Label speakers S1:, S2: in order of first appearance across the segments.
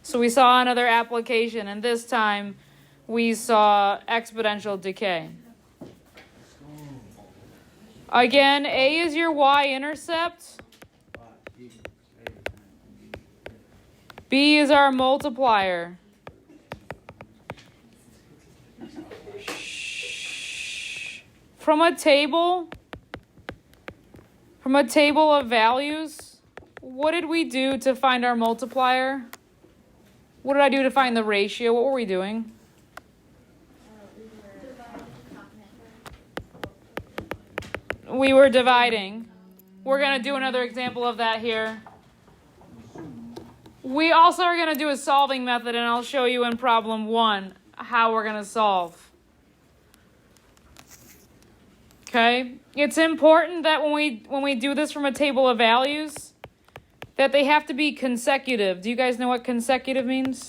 S1: So we saw another application, and this time we saw exponential decay. Again, A is your y-intercept. B is our multiplier. From a table of values, what did we do to find our multiplier? What did I do to find the ratio? What were we doing? We were dividing. We're going to do another example of that here. We also are going to do a solving method, and I'll show you in problem 1 how we're going to solve. Okay? It's important that when we do this from a table of values, that they have to be consecutive. Do you guys know what consecutive means?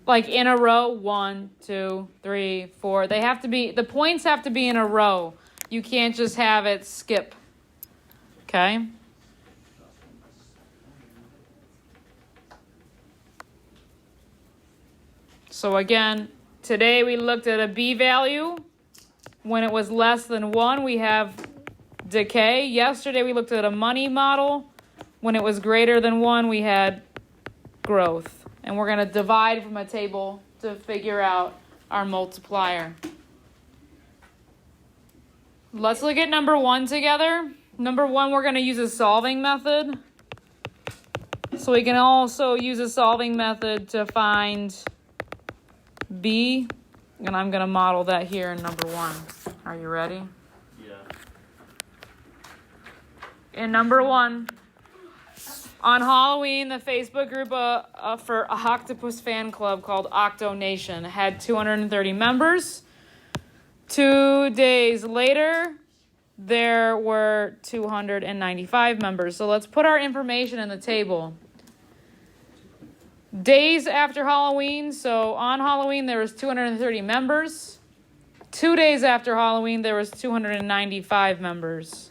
S1: Like in a row, 1, 2, 3, 4. They have to be, the points have to be in a row. You can't just have it skip. Okay? So again, today we looked at a B value. When it was less than 1, we have decay. Yesterday we looked at a money model. When it was greater than 1, we had growth. And we're going to divide from a table to figure out our multiplier. Let's look at number 1 together. Number 1, we're going to use a solving method. So we can also use a solving method to find B. And I'm going to model that here in number 1. Are you ready?
S2: Yeah.
S1: In number 1, on Halloween, the Facebook group for a Octopus fan club called Octo Nation had 230 members. 2 days later, there were 295 members. So let's put our information in the table. Days after Halloween, so on Halloween there was 230 members. 2 days after Halloween, there was 295 members.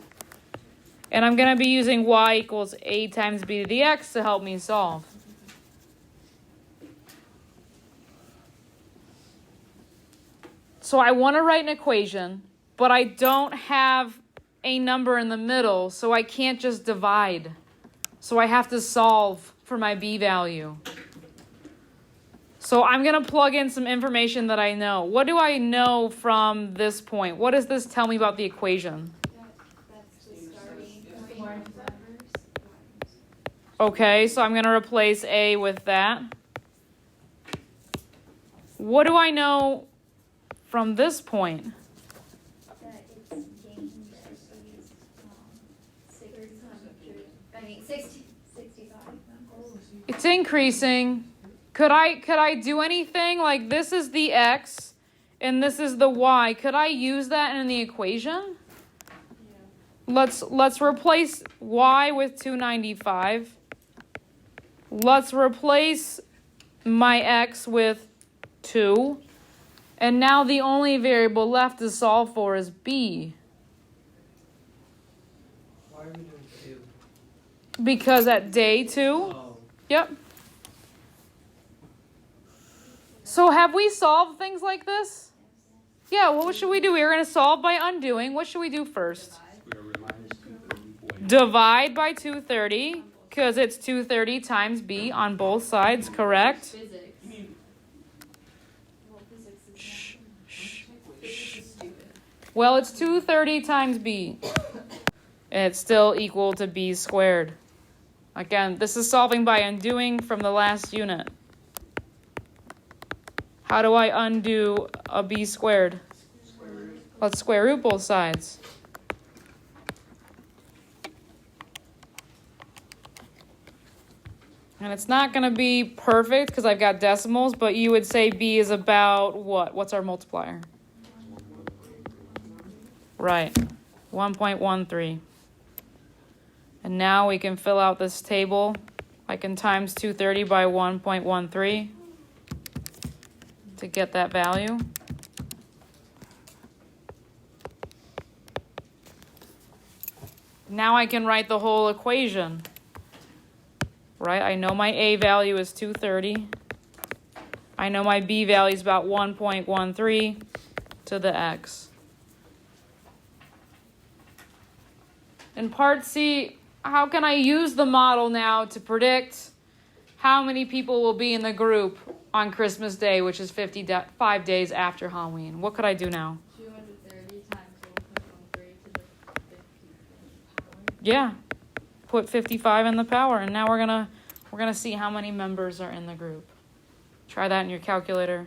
S1: And I'm going to be using y equals a times b to the x to help me solve. So I want to write an equation, but I don't have a number in the middle, so I can't just divide. So I have to solve for my b value. So I'm going to plug in some information that I know. What do I know from this point? What does this tell me about the equation? Okay, so I'm going to replace A with that. What do I know from this point?
S3: That it's gained 65.
S1: It's increasing. Could I do anything? Like this is the x and this is the y. Could I use that in the equation? Yeah. Let's replace y with 295. Let's replace my x with 2. And now the only variable left to solve for is b.
S4: Why are we doing 2?
S1: Because at day 2,
S4: Oh.
S1: yep. So have we solved things like this? Yeah, well, what should we do? We're going to solve by undoing. What should we do first? Divide by 230, because it's 230 times b on both sides, correct? Well, it's 230 times b. And it's still equal to b squared. Again, this is solving by undoing from the last unit. How do I undo a b squared? Let's square root both sides. And it's not going to be perfect because I've got decimals, but you would say b is about what? What's our multiplier? Right, 1.13. And now we can fill out this table. I can times 230 by 1.13 to get that value. Now I can write the whole equation. Right? I know my A value is 230. I know my B value is about 1.13 to the x. In part C, how can I use the model now to predict how many people will be in the group on Christmas Day, which is 55 days after Halloween? What could I do now?
S2: 230 times 1.13 to the 50 power.
S1: Yeah, put 55 in the power, and now we're gonna see how many members are in the group. Try that in your calculator.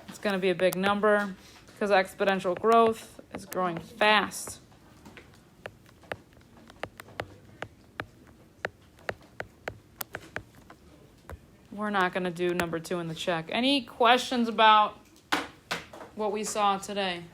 S1: It's gonna be a big number because exponential growth is growing fast. We're not gonna do number 2 in the check. Any questions about what we saw today?